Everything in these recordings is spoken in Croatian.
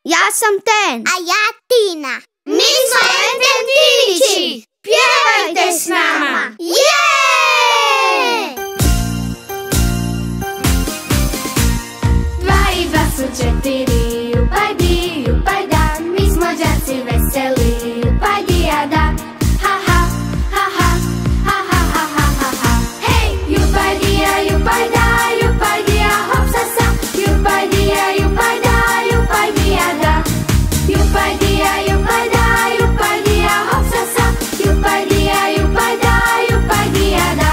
Ja sam Ten. A ja Tina. Mi smo Ententići! Pjevajte s nama! Je! 2 i 2 su 4, upajdi, upajda. Mi smo đaci veseli, upajdijada. Ha ha, ha ha, ha ha ha ha ha ha. Hej, upajdija, upajda, upajdija, hop sa sa. Upajdija, upajda, upajdijada. Upajdija, upajda, upajdija, hop sa sa. Upajdija, upajda, upajdijada.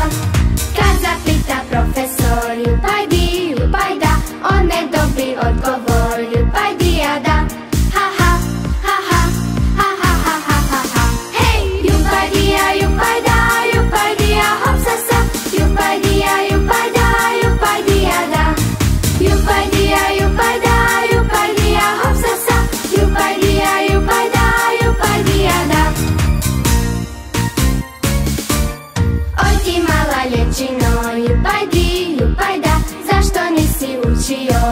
Kad zapita profesor, upajdi, upajda, on ne dobi odgovor, upajdijada. Ha ha, ha ha, ha ha ha ha ha ha. Hej, upajdija, upajda, upajdija, hop sa sa. Upajdija, upajda, upajdijada. Upajdija, upajda, upajdija, hop sa sa. Upajdija, upajda, upajdijada. Oj ti mala lječino, upajdi, upajda, zašto nisi učio